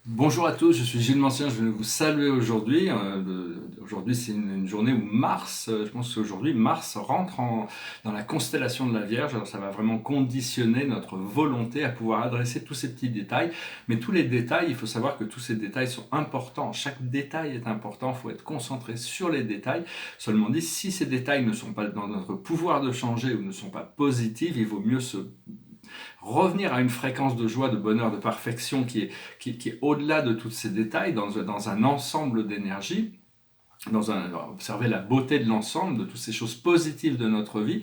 Bonjour à tous, je suis Gilles Mancien, je vais vous saluer aujourd'hui. Aujourd'hui, c'est une journée où Mars, je pense qu'aujourd'hui, Mars rentre dans la constellation de la Vierge. Alors, ça va vraiment conditionner notre volonté à pouvoir adresser tous ces petits détails. Mais tous les détails, il faut savoir que tous ces détails sont importants. Chaque détail est important, il faut être concentré sur les détails. Seulement dit, si ces détails ne sont pas dans notre pouvoir de changer ou ne sont pas positifs, il vaut mieux se revenir à une fréquence de joie, de bonheur, de perfection qui est au-delà de tous ces détails, dans un ensemble d'énergie, observer la beauté de l'ensemble, de toutes ces choses positives de notre vie,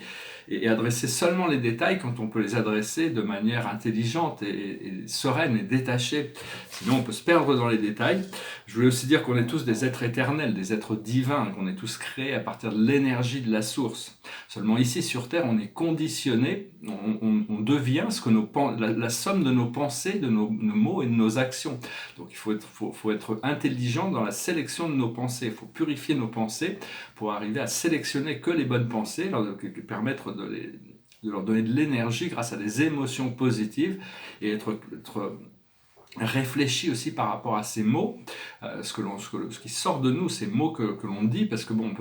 et adresser seulement les détails quand on peut les adresser de manière intelligente et sereine et détachée. Sinon, on peut se perdre dans les détails. Je voulais aussi dire qu'on est tous des êtres éternels, des êtres divins, qu'on est tous créés à partir de l'énergie de la source. Seulement ici, sur Terre, on est conditionné, on devient ce que la somme de nos pensées, de nos mots et de nos actions. Donc il faut être intelligent dans la sélection de nos pensées. Il faut purifier nos pensées pour arriver à sélectionner que les bonnes pensées, permettre de leur donner de l'énergie grâce à des émotions positives et être réfléchi aussi par rapport à ces mots, ce qui sort de nous, ces mots que l'on dit, parce que bon,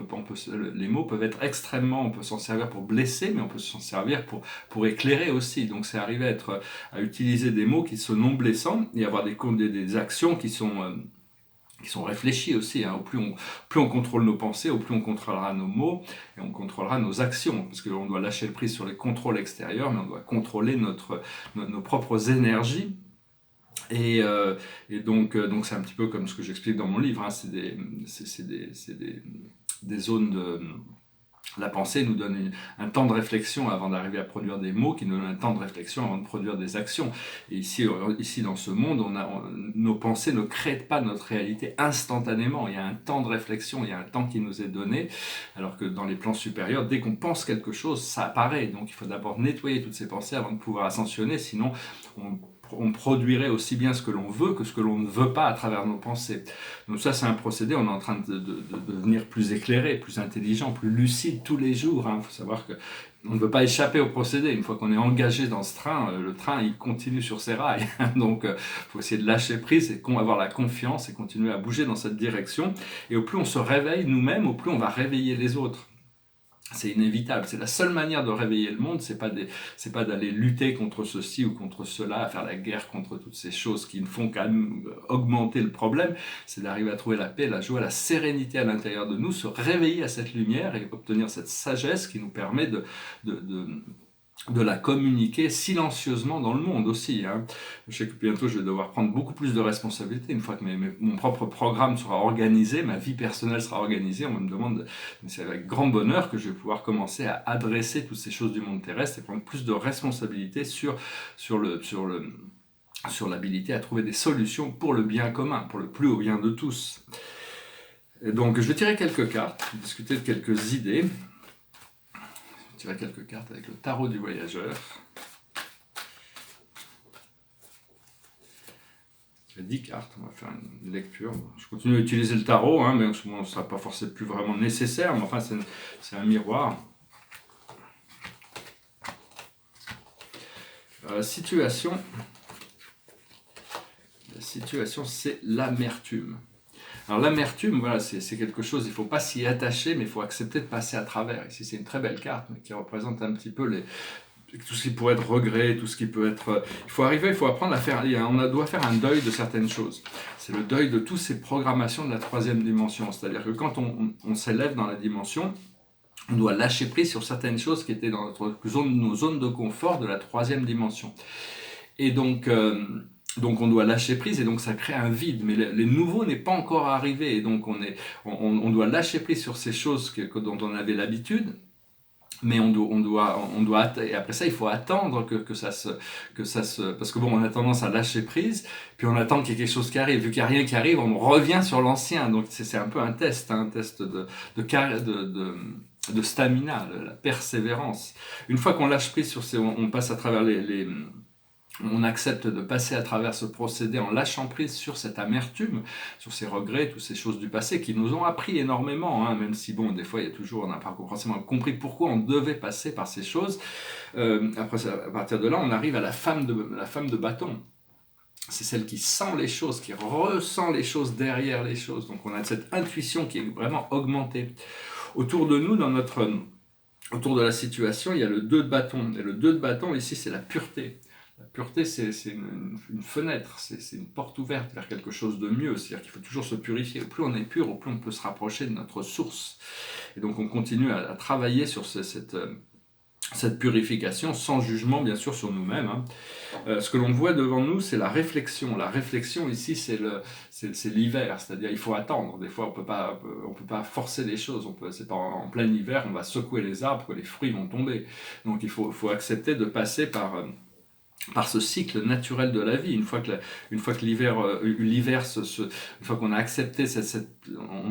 les mots peuvent être extrêmement, on peut s'en servir pour blesser, mais on peut s'en servir pour éclairer aussi. Donc c'est arriver à utiliser des mots qui sont non blessants et avoir des actions qui sont réfléchies aussi. Hein. Plus on contrôle nos pensées, au plus on contrôlera nos mots et on contrôlera nos actions. Parce qu'on doit lâcher le prise sur les contrôles extérieurs, mais on doit contrôler nos propres énergies. Et, euh, donc c'est un petit peu comme ce que j'explique dans mon livre. Hein. Des zones de, la pensée nous donne un temps de réflexion avant d'arriver à produire des mots, qui nous donne un temps de réflexion avant de produire des actions. Et ici dans ce monde, nos pensées ne créent pas notre réalité instantanément. Il y a un temps de réflexion, il y a un temps qui nous est donné, alors que dans les plans supérieurs, dès qu'on pense quelque chose, ça apparaît. Donc il faut d'abord nettoyer toutes ces pensées avant de pouvoir ascensionner, sinon on produirait aussi bien ce que l'on veut que ce que l'on ne veut pas à travers nos pensées. Donc ça, c'est un procédé, on est en train de devenir plus éclairé, plus intelligent, plus lucide tous les jours. Il faut savoir que on ne veut pas échapper au procédé. Une fois qu'on est engagé dans ce train, le train, il continue sur ses rails. Donc, il faut essayer de lâcher prise et avoir la confiance et continuer à bouger dans cette direction. Et au plus on se réveille nous-mêmes, au plus on va réveiller les autres. C'est inévitable. C'est la seule manière de réveiller le monde. C'est pas d'aller lutter contre ceci ou contre cela, à faire la guerre contre toutes ces choses qui ne font qu'augmenter le problème. C'est d'arriver à trouver la paix, la joie, la sérénité à l'intérieur de nous, se réveiller à cette lumière et obtenir cette sagesse qui nous permet de, de de la communiquer silencieusement dans le monde aussi. Hein. Je sais que bientôt je vais devoir prendre beaucoup plus de responsabilités une fois que mon propre programme sera organisé, ma vie personnelle sera organisée. On me demande, c'est avec grand bonheur que je vais pouvoir commencer à adresser toutes ces choses du monde terrestre et prendre plus de responsabilités sur l'habilité à trouver des solutions pour le bien commun, pour le plus haut bien de tous. Et donc je vais tirer quelques cartes, discuter de quelques idées. Je vais tirer quelques cartes avec le tarot du voyageur. 10 cartes, on va faire une lecture. Je continue à utiliser le tarot, hein, mais souvent, ça ne sera pas forcément plus vraiment nécessaire, mais enfin, c'est un miroir. La situation, c'est l'amertume. Alors l'amertume, voilà, c'est quelque chose, il ne faut pas s'y attacher, mais il faut accepter de passer à travers. Ici, c'est une très belle carte, mais qui représente un petit peu tout ce qui pourrait être regret, tout ce qui peut être... il faut apprendre à faire... doit faire un deuil de certaines choses. C'est le deuil de toutes ces programmations de la troisième dimension. C'est-à-dire que quand on s'élève dans la dimension, on doit lâcher prise sur certaines choses qui étaient dans nos zones de confort de la troisième dimension. Et donc on doit lâcher prise et donc ça crée un vide. Mais le nouveau n'est pas encore arrivé. Et donc on doit lâcher prise sur ces choses dont on avait l'habitude. Mais et après ça, il faut attendre que ça se, parce que bon, on a tendance à lâcher prise, puis on attend qu'il y ait quelque chose qui arrive. Vu qu'il n'y a rien qui arrive, on revient sur l'ancien. Donc c'est un peu un test, hein, un test de stamina, de la persévérance. Une fois qu'on lâche prise on passe à travers on accepte de passer à travers ce procédé en lâchant prise sur cette amertume, sur ces regrets, toutes ces choses du passé qui nous ont appris énormément, hein, même si bon, des fois, on n'a pas forcément compris pourquoi on devait passer par ces choses. Après, à partir de là, on arrive à la femme de bâton. c'est celle qui sent les choses, qui ressent les choses derrière les choses. Donc on a cette intuition qui est vraiment augmentée. Autour de nous, autour de la situation, il y a le 2 de bâton. Et le 2 de bâton, ici, c'est la pureté. La pureté, c'est une fenêtre, c'est une porte ouverte vers quelque chose de mieux. C'est-à-dire qu'il faut toujours se purifier. Au plus on est pur, au plus on peut se rapprocher de notre source. Et donc on continue à travailler sur cette purification, sans jugement, bien sûr, sur nous-mêmes. Ce que l'on voit devant nous, c'est la réflexion. La réflexion, ici, c'est l'hiver, c'est-à-dire il faut attendre. Des fois, on peut pas forcer les choses. C'est en plein hiver, on va secouer les arbres, que les fruits vont tomber. Donc il faut accepter de passer par ce cycle naturel de la vie. Une fois que l'hiver, une fois qu'on a accepté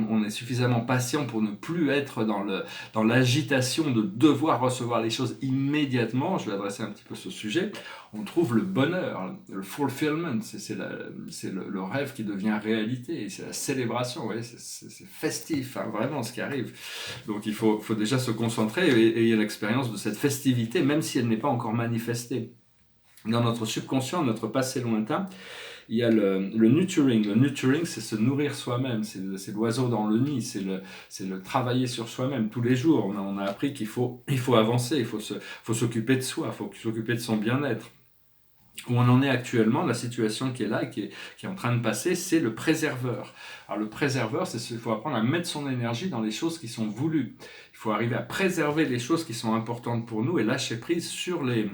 on est suffisamment patient pour ne plus être dans l'agitation de devoir recevoir les choses immédiatement. Je vais adresser un petit peu ce sujet. On trouve le bonheur, le fulfillment, c'est le rêve qui devient réalité, c'est la célébration, vous voyez, c'est festif, hein, vraiment ce qui arrive. Donc il faut déjà se concentrer et il y a l'expérience de cette festivité, même si elle n'est pas encore manifestée. Dans notre subconscient, notre passé lointain, il y a le nurturing. Le nurturing, c'est se nourrir soi-même, c'est l'oiseau dans le nid, c'est le travailler sur soi-même tous les jours. On a appris qu'il faut avancer, il faut s'occuper de soi, il faut s'occuper de son bien-être. Où on en est actuellement, la situation qui est là, qui est en train de passer, c'est le préserveur. Alors le préserveur, il faut apprendre à mettre son énergie dans les choses qui sont voulues. Il faut arriver à préserver les choses qui sont importantes pour nous et lâcher prise sur les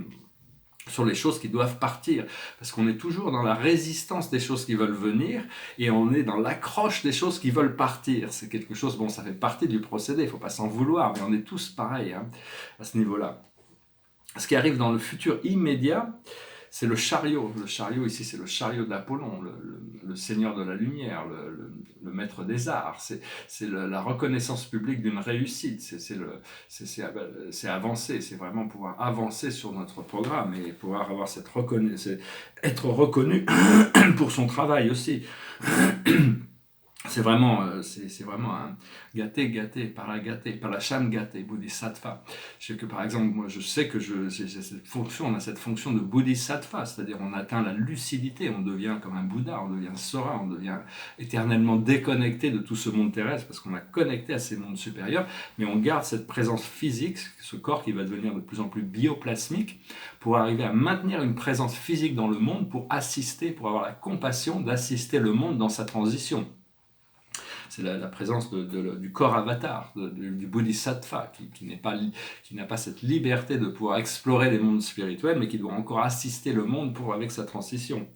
choses qui doivent partir, parce qu'on est toujours dans la résistance des choses qui veulent venir, et on est dans l'accroche des choses qui veulent partir. C'est quelque chose, bon, ça fait partie du procédé, il ne faut pas s'en vouloir, mais on est tous pareils à ce niveau-là. Ce qui arrive dans le futur immédiat, c'est le chariot. Le chariot, ici, c'est le chariot d'Apollon, le seigneur de la lumière, le maître des arts. C'est la reconnaissance publique d'une réussite. C'est avancer, c'est vraiment pouvoir avancer sur notre programme et pouvoir avoir être reconnu pour son travail aussi. C'est vraiment un par la cham gâté, bodhisattva. Par exemple, moi je sais que j'ai cette fonction, on a cette fonction de bodhisattva, c'est-à-dire on atteint la lucidité, on devient comme un Bouddha, on devient Sora, on devient éternellement déconnecté de tout ce monde terrestre, parce qu'on a connecté à ces mondes supérieurs, mais on garde cette présence physique, ce corps qui va devenir de plus en plus bioplasmique, pour arriver à maintenir une présence physique dans le monde, pour avoir la compassion d'assister le monde dans sa transition. C'est la présence du corps avatar, du bodhisattva, qui n'a pas cette liberté de pouvoir explorer les mondes spirituels, mais qui doit encore assister le monde avec sa transition.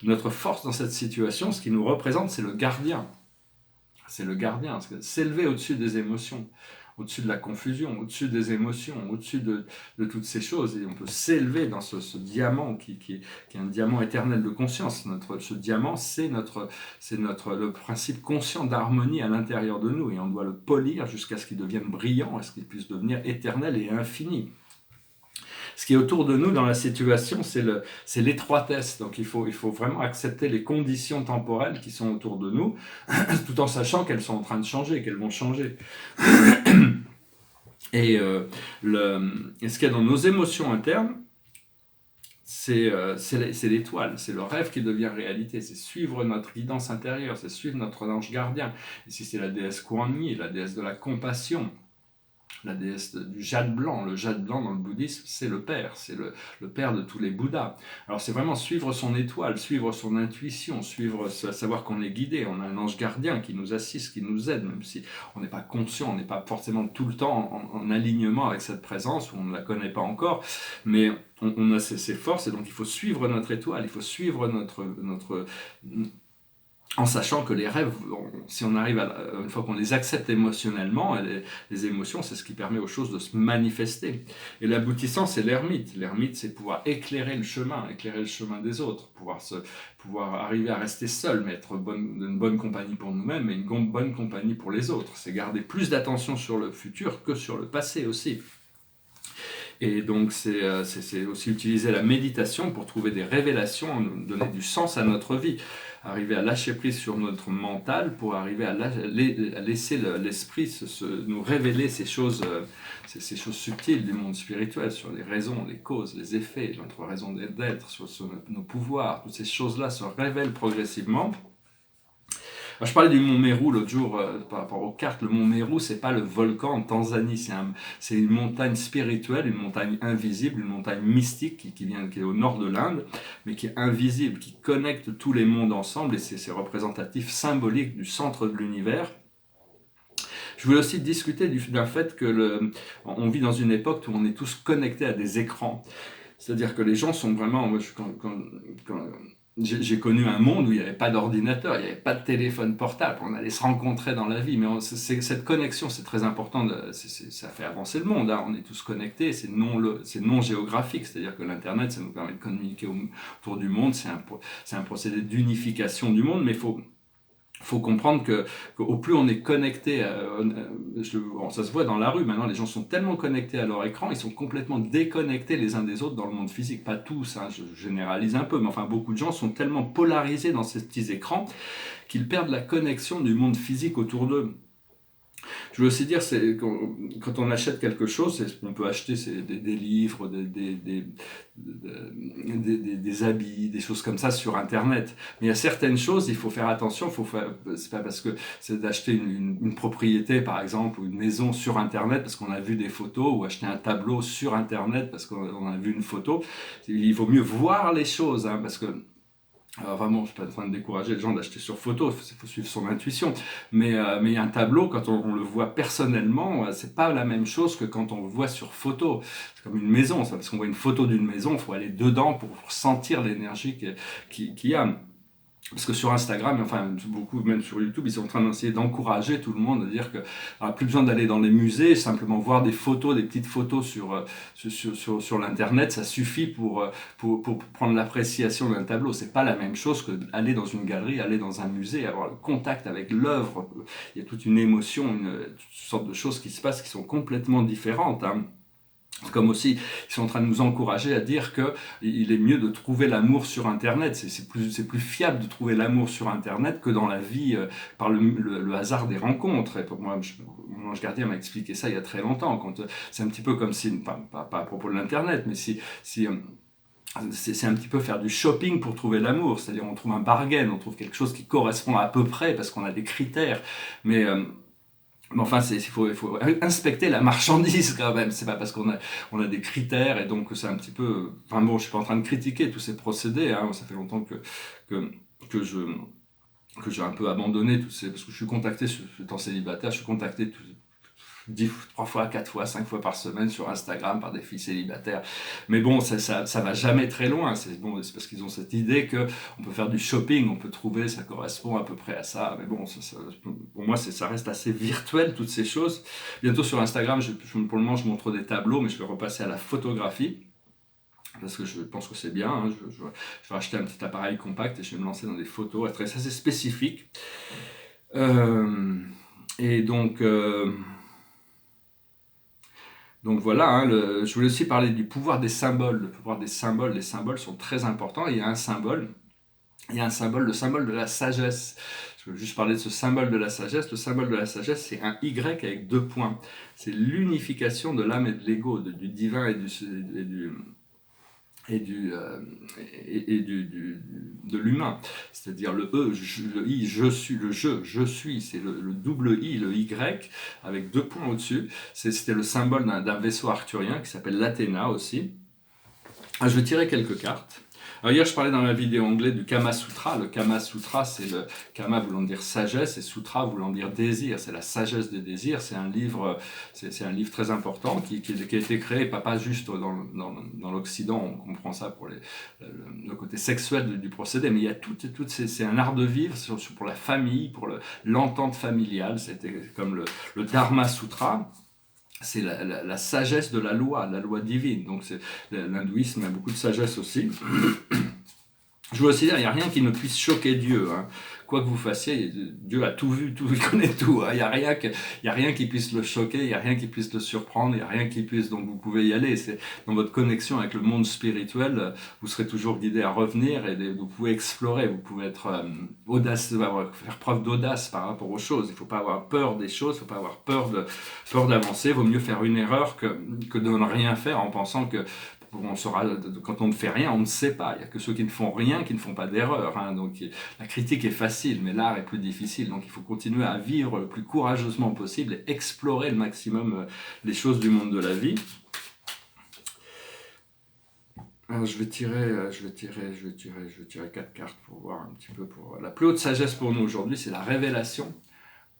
Notre force dans cette situation, ce qui nous représente, c'est le gardien. C'est le gardien, s'élever au-dessus des émotions, au-dessus de la confusion, au-dessus des émotions, au-dessus de toutes ces choses. Et on peut s'élever dans ce diamant qui est un diamant éternel de conscience. Ce diamant, c'est le principe conscient d'harmonie à l'intérieur de nous. Et on doit le polir jusqu'à ce qu'il devienne brillant, à ce qu'il puisse devenir éternel et infini. Ce qui est autour de nous dans la situation, c'est l'étroitesse. Donc il faut vraiment accepter les conditions temporelles qui sont autour de nous, tout en sachant qu'elles sont en train de changer, qu'elles vont changer. Et ce qu'il y a dans nos émotions internes, c'est l'étoile, c'est le rêve qui devient réalité, c'est suivre notre guidance intérieure, c'est suivre notre ange gardien. Ici c'est la déesse Kuan Yin, la déesse de la compassion, la déesse du jade blanc. Le jade blanc dans le bouddhisme, c'est le père de tous les Bouddhas. Alors c'est vraiment suivre son étoile, suivre son intuition, savoir qu'on est guidé. On a un ange gardien qui nous assiste, qui nous aide, même si on n'est pas conscient, on n'est pas forcément tout le temps en alignement avec cette présence, ou on ne la connaît pas encore, mais on a ces forces, et donc il faut suivre notre étoile, il faut suivre notre en sachant que les rêves, si on arrive une fois qu'on les accepte émotionnellement, les émotions, c'est ce qui permet aux choses de se manifester. Et l'aboutissant, c'est l'ermite. L'ermite, c'est pouvoir éclairer le chemin des autres, pouvoir arriver à rester seul, mais être une bonne compagnie pour nous-mêmes et une bonne compagnie pour les autres. C'est garder plus d'attention sur le futur que sur le passé aussi. Et donc c'est aussi utiliser la méditation pour trouver des révélations, donner du sens à notre vie. arriver à lâcher prise sur notre mental pour arriver à laisser l'esprit nous révéler ces choses subtiles du monde spirituel, sur les raisons, les causes, les effets, notre raison d'être, sur nos pouvoirs. Toutes ces choses-là se révèlent progressivement. Alors, je parlais du mont Meru l'autre jour par rapport aux cartes. Le mont Meru, c'est pas le volcan en Tanzanie, c'est une montagne spirituelle, une montagne invisible, une montagne mystique qui est au nord de l'Inde, mais qui est invisible, qui connecte tous les mondes ensemble, et c'est représentatif, symbolique du centre de l'univers. Je voulais aussi discuter d'un fait que on vit dans une époque où on est tous connectés à des écrans. C'est-à-dire que les gens sont vraiment... quand j'ai connu un monde où il n'y avait pas d'ordinateur, il n'y avait pas de téléphone portable, on allait se rencontrer dans la vie, mais cette connexion, c'est très important, ça fait avancer le monde, hein. On est tous connectés, c'est non géographique, c'est-à-dire que l'Internet, ça nous permet de communiquer autour du monde, c'est un procédé d'unification du monde, mais faut comprendre qu'au plus on est connecté, ça se voit dans la rue, maintenant les gens sont tellement connectés à leur écran, ils sont complètement déconnectés les uns des autres dans le monde physique. Pas tous, hein, je généralise un peu, mais enfin beaucoup de gens sont tellement polarisés dans ces petits écrans qu'ils perdent la connexion du monde physique autour d'eux. Je veux aussi dire, quand on achète quelque chose, on peut acheter des livres, des habits, des choses comme ça sur Internet. Mais il y a certaines choses, il faut faire attention. C'est pas parce que c'est d'acheter une propriété, par exemple, ou une maison sur Internet parce qu'on a vu des photos, ou acheter un tableau sur Internet parce qu'on a vu une photo. Il vaut mieux voir les choses, hein, parce que... Alors vraiment, je ne suis pas en train de décourager les gens d'acheter sur photo, il faut suivre son intuition. Mais un tableau, quand on le voit personnellement, c'est pas la même chose que quand on le voit sur photo. C'est comme une maison, ça, parce qu'on voit une photo d'une maison, il faut aller dedans pour sentir l'énergie qu'il y a. Parce que sur Instagram, enfin beaucoup, même sur YouTube, ils sont en train d'essayer d'encourager tout le monde à dire qu'il n'y a plus besoin d'aller dans les musées, simplement voir des photos, des petites photos sur l'internet, ça suffit pour prendre l'appréciation d'un tableau. C'est pas la même chose que d'aller dans une galerie, aller dans un musée, avoir le contact avec l'œuvre. Il y a toute une émotion, toutes sortes de choses qui se passent qui sont complètement différentes, hein. Comme aussi, ils sont en train de nous encourager à dire qu'il est mieux de trouver l'amour sur Internet. C'est plus fiable de trouver l'amour sur Internet que dans la vie par le hasard des rencontres. Et pour moi, mon ange gardien m'a expliqué ça il y a très longtemps. C'est un petit peu comme si, pas à propos de l'Internet, mais si c'est un petit peu faire du shopping pour trouver l'amour. C'est-à-dire on trouve un bargain, on trouve quelque chose qui correspond à peu près parce qu'on a des critères. Mais enfin, il faut inspecter la marchandise quand même. C'est pas parce qu'on a des critères et donc c'est un petit peu. Enfin bon, je suis pas en train de critiquer tous ces procédés, hein. Ça fait longtemps que j'ai un peu abandonné parce que je suis contacté, étant célibataire, je suis contacté 3 fois, 4 fois, 5 fois par semaine sur Instagram par des filles célibataires. Mais bon, ça va jamais très loin. C'est parce qu'ils ont cette idée qu'on peut faire du shopping, on peut trouver, ça correspond à peu près à ça. Mais bon, pour moi, ça reste assez virtuel, toutes ces choses. Bientôt sur Instagram, pour le moment, je montre des tableaux, mais je vais repasser à la photographie. Parce que je pense que c'est bien, hein. Je vais acheter un petit appareil compact et je vais me lancer dans des photos assez spécifiques. Et donc... Donc voilà, hein, je voulais aussi parler du pouvoir des symboles. Le pouvoir des symboles, les symboles sont très importants. Il y a un symbole, le symbole de la sagesse. Je veux juste parler de ce symbole de la sagesse. Le symbole de la sagesse, c'est un Y avec 2 points. C'est l'unification de l'âme et de l'ego, du divin et de l'humain, c'est-à-dire le E, le I, je suis, c'est le double I, le Y, avec 2 points au-dessus. C'était le symbole d'un vaisseau arthurien qui s'appelle l'Athéna aussi. Je vais tirer quelques cartes. Alors hier, je parlais dans la vidéo anglaise du Kama Sutra. Le Kama Sutra, c'est le Kama voulant dire sagesse et Sutra voulant dire désir. C'est la sagesse des désirs. C'est un livre très important qui a été créé, pas juste dans l'Occident. On comprend ça pour le côté sexuel du procédé, mais il y a c'est un art de vivre pour la famille, pour l'entente familiale. C'était comme le Dharma Sutra. C'est la sagesse de la loi divine. Donc l'hindouisme a beaucoup de sagesse aussi. Je veux aussi dire, il n'y a rien qui ne puisse choquer Dieu, hein. quoi que vous fassiez, Dieu a tout vu, tout, il connaît tout. Il n'y a rien qui puisse le choquer, il n'y a rien qui puisse le surprendre, il n'y a rien qui puisse, donc vous pouvez y aller. C'est dans votre connexion avec le monde spirituel, vous serez toujours guidé à revenir et vous pouvez explorer, vous pouvez être audacieux, faire preuve d'audace par rapport aux choses. Il ne faut pas avoir peur des choses, il ne faut pas avoir peur d'avancer. Il vaut mieux faire une erreur que de ne rien faire en pensant que quand on ne fait rien, on ne sait pas. Il n'y a que ceux qui ne font rien qui ne font pas d'erreur. Donc la critique est facile, mais l'art est plus difficile. Donc il faut continuer à vivre le plus courageusement possible et explorer le maximum les choses du monde de la vie. Alors je vais tirer 4 cartes pour voir un petit peu. La plus haute sagesse pour nous aujourd'hui, c'est la révélation.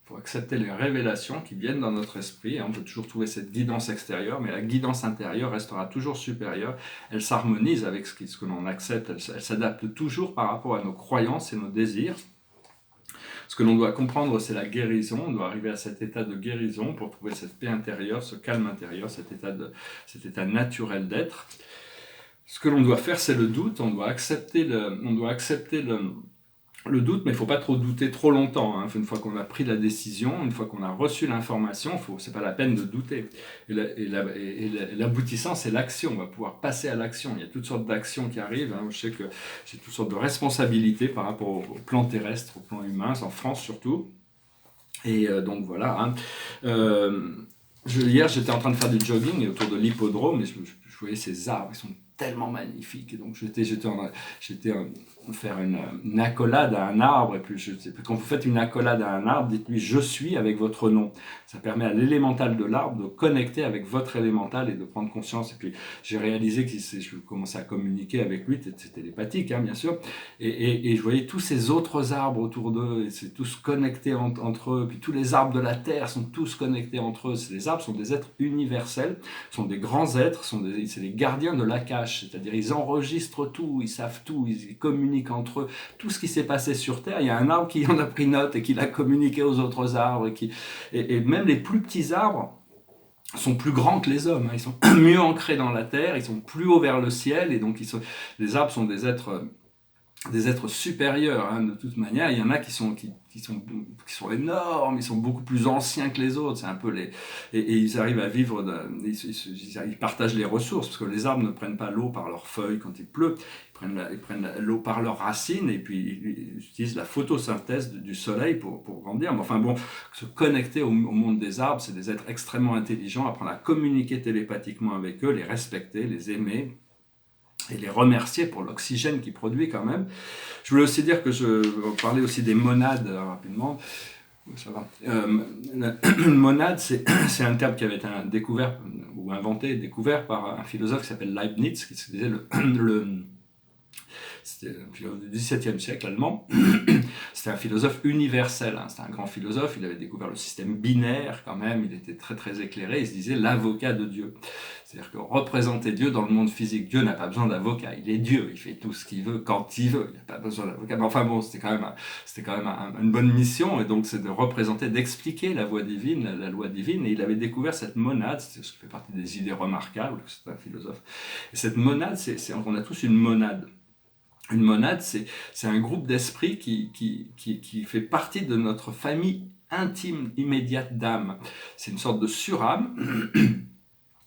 Il faut accepter les révélations qui viennent dans notre esprit. On peut toujours trouver cette guidance extérieure, mais la guidance intérieure restera toujours supérieure. Elle s'harmonise avec ce que l'on accepte, elle s'adapte toujours par rapport à nos croyances et nos désirs. Ce que l'on doit comprendre, c'est la guérison. On doit arriver à cet état de guérison pour trouver cette paix intérieure, ce calme intérieur, cet état naturel d'être. Ce que l'on doit faire, c'est le doute. On doit accepter le doute, mais il ne faut pas trop douter trop longtemps. Une fois qu'on a pris la décision, une fois qu'on a reçu l'information, ce n'est pas la peine de douter. Et l'aboutissant, c'est l'action. On va pouvoir passer à l'action. Il y a toutes sortes d'actions qui arrivent. Je sais que j'ai toutes sortes de responsabilités par rapport au plan terrestre, au plan humain, en France surtout. Et donc voilà. Hier, j'étais en train de faire du jogging autour de l'hippodrome et je voyais ces arbres, ils sont tellement magnifiques. Et donc j'étais faire une accolade à un arbre. Et puis quand vous faites une accolade à un arbre, dites-lui je suis avec votre nom. Ça permet à l'élémental de l'arbre de connecter avec votre élémental et de prendre conscience. Et puis j'ai réalisé que je commençais à communiquer avec lui, c'était télépathique bien sûr. Et je voyais tous ces autres arbres autour d'eux, et c'est tous connectés entre eux. Puis tous les arbres de la terre sont tous connectés entre eux. Les arbres sont des êtres universels, sont des grands êtres, c'est les gardiens de l'Akash, c'est-à-dire ils enregistrent tout, ils savent tout, ils communiquent entre eux. Tout ce qui s'est passé sur Terre, il y a un arbre qui en a pris note et qui l'a communiqué aux autres arbres. Et même les plus petits arbres sont plus grands que les hommes. Ils sont mieux ancrés dans la terre, ils sont plus hauts vers le ciel, et donc les arbres sont des êtres supérieurs. De toute manière, il y en a qui sont énormes, ils sont beaucoup plus anciens que les autres. C'est un peu et ils arrivent à vivre, ils partagent les ressources, parce que les arbres ne prennent pas l'eau par leurs feuilles quand il pleut, ils prennent l'eau par leurs racines, et puis ils utilisent la photosynthèse du soleil pour grandir. Mais enfin bon, se connecter au monde des arbres, c'est des êtres extrêmement intelligents, apprendre à communiquer télépathiquement avec eux, les respecter, les aimer, et les remercier pour l'oxygène qu'ils produisent quand même. Je voulais aussi dire que je vais parler aussi des monades rapidement. Ça va. Une monade, c'est un terme qui avait été découvert par un philosophe qui s'appelle Leibniz, qui se disait c'était un philosophe du XVIIe siècle allemand. C'était un philosophe universel, c'était un grand philosophe, il avait découvert le système binaire quand même, il était très très éclairé, il se disait l'avocat de Dieu. C'est-à-dire que représenter Dieu dans le monde physique, Dieu n'a pas besoin d'avocat, il est Dieu, il fait tout ce qu'il veut quand il veut, il n'a pas besoin d'avocat. Mais enfin bon, c'était quand même une bonne mission, et donc c'est de représenter, d'expliquer la loi divine, et il avait découvert cette monade, ce qui fait partie des idées remarquables, c'est un philosophe. Et cette monade, on a tous une monade. Une monade, c'est un groupe d'esprit qui fait partie de notre famille intime, immédiate d'âme. C'est une sorte de surâme.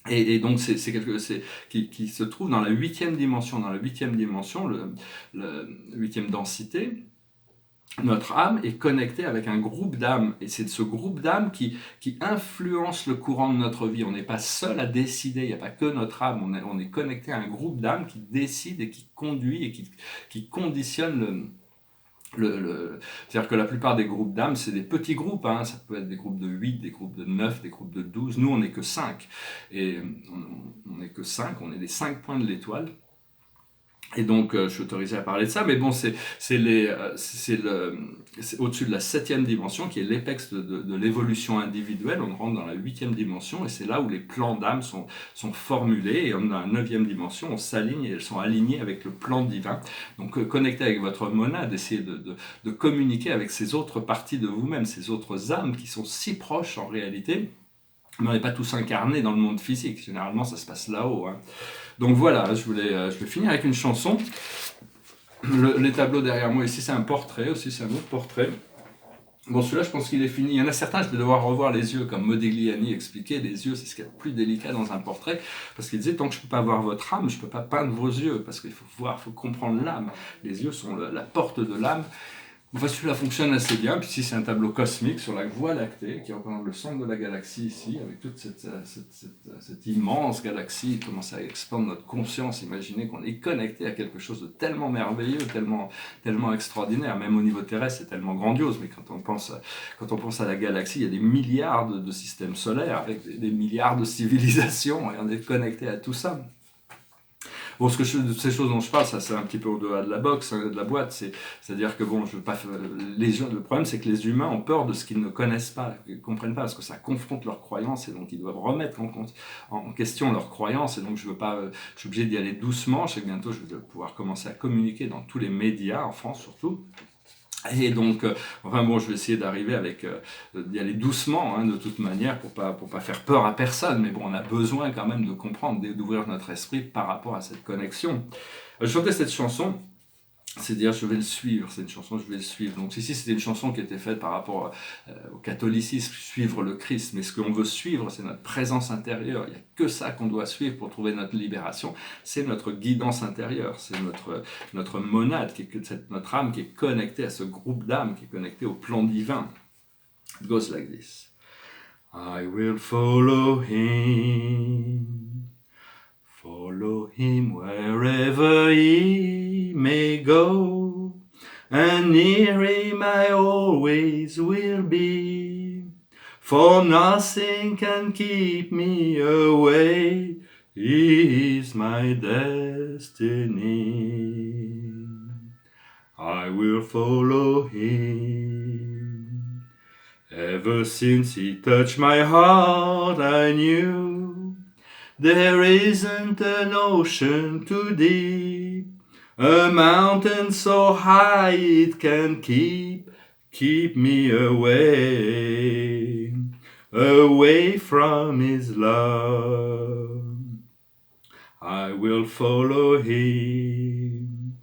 Et donc, c'est quelque chose qui se trouve dans la 8e dimension. Dans la 8e dimension, la 8e densité, notre âme est connectée avec un groupe d'âmes. Et c'est ce groupe d'âmes qui influence le courant de notre vie. On n'est pas seul à décider, il n'y a pas que notre âme. On est connecté à un groupe d'âmes qui décide et qui conduit et qui conditionne c'est-à-dire que la plupart des groupes d'âmes, c'est des petits groupes, ça peut être des groupes de 8, des groupes de 9, des groupes de 12, nous on n'est que 5, et on n'est que 5, on est les 5 points de l'étoile, et donc je suis autorisé à parler de ça, mais bon, c'est au-dessus de la 7e dimension, qui est l'épex de l'évolution individuelle. On rentre dans la 8e dimension, et c'est là où les plans d'âme sont formulés, et dans la 9e dimension, on s'aligne, et elles sont alignées avec le plan divin. Donc connectez avec votre monade, essayez de communiquer avec ces autres parties de vous-même, ces autres âmes qui sont si proches en réalité, mais on n'est pas tous incarnés dans le monde physique, généralement ça se passe là-haut. Donc voilà, je vais finir avec une chanson. les tableaux derrière moi, ici c'est un portrait, aussi c'est un autre portrait. Bon, celui-là, je pense qu'il est fini. Il y en a certains, je vais devoir revoir les yeux, comme Modigliani expliquait, les yeux, c'est ce qu'il y a de plus délicat dans un portrait, parce qu'il disait, tant que je ne peux pas voir votre âme, je ne peux pas peindre vos yeux, parce qu'il faut voir, il faut comprendre l'âme. Les yeux sont la porte de l'âme. Enfin, celui-là fonctionne assez bien, puis ici c'est un tableau cosmique sur la Voie lactée, qui représente le centre de la galaxie ici, avec toute cette immense galaxie qui commence à expandre notre conscience. Imaginez qu'on est connecté à quelque chose de tellement merveilleux, tellement extraordinaire, même au niveau terrestre c'est tellement grandiose, mais quand on pense à la galaxie, il y a des milliards de systèmes solaires, avec des milliards de civilisations, et on est connecté à tout ça. Bon, ces choses dont je parle, ça c'est un petit peu au-delà de la box, de la boîte. C'est-à-dire que bon, je veux pas. Le problème, c'est que les humains ont peur de ce qu'ils ne connaissent pas, qu'ils ne comprennent pas, parce que ça confronte leurs croyances, et donc ils doivent remettre en question leurs croyances. Et donc je veux pas. Je suis obligé d'y aller doucement. Je sais que bientôt je vais pouvoir commencer à communiquer dans tous les médias, en France surtout. Et donc, enfin bon, je vais essayer d'arriver d'y aller doucement, hein, de toute manière, pour pas faire peur à personne. Mais bon, on a besoin quand même de comprendre, d'ouvrir notre esprit par rapport à cette connexion. Je chantais cette chanson. C'est dire je vais le suivre, c'est une chanson je vais le suivre. Donc ici c'était une chanson qui était faite par rapport au catholicisme, suivre le Christ. Mais ce qu'on veut suivre, c'est notre présence intérieure. Il n'y a que ça qu'on doit suivre pour trouver notre libération. C'est notre guidance intérieure, c'est notre monade, notre âme qui est connectée à ce groupe d'âmes, qui est connectée au plan divin. It goes like this. I will follow him. Follow him wherever he may go, and near him I always will be, for nothing can keep me away, he is my destiny. I will follow him. Ever since he touched my heart I knew there isn't an ocean too deep, a mountain so high it can keep me away from his love. I will follow him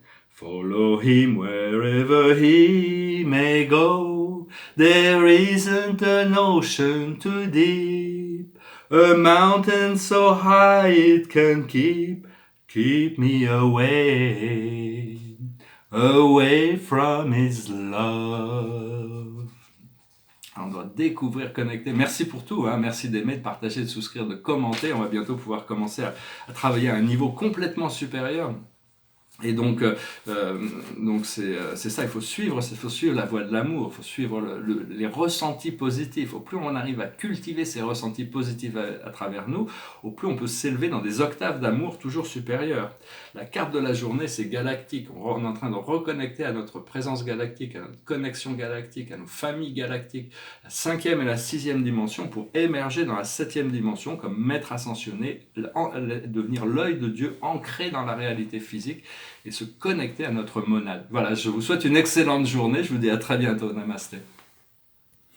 wherever he may go. There isn't an ocean too deep, a mountain so high it can keep me away from his love. On doit découvrir, connecter. Merci pour tout, hein. Merci d'aimer, de partager, de souscrire, de commenter. On va bientôt pouvoir commencer à travailler à un niveau complètement supérieur. Et donc c'est ça, il faut suivre la voie de l'amour, il faut suivre les ressentis positifs. Au plus on arrive à cultiver ces ressentis positifs à travers nous, au plus on peut s'élever dans des octaves d'amour toujours supérieures. La carte de la journée, c'est galactique. On est en train de reconnecter à notre présence galactique, à notre connexion galactique, à nos familles galactiques, la 5e et la 6e dimension, pour émerger dans la 7e dimension comme maître ascensionné, devenir l'œil de Dieu ancré dans la réalité physique, et se connecter à notre monade. Voilà, je vous souhaite une excellente journée, je vous dis à très bientôt, namasté.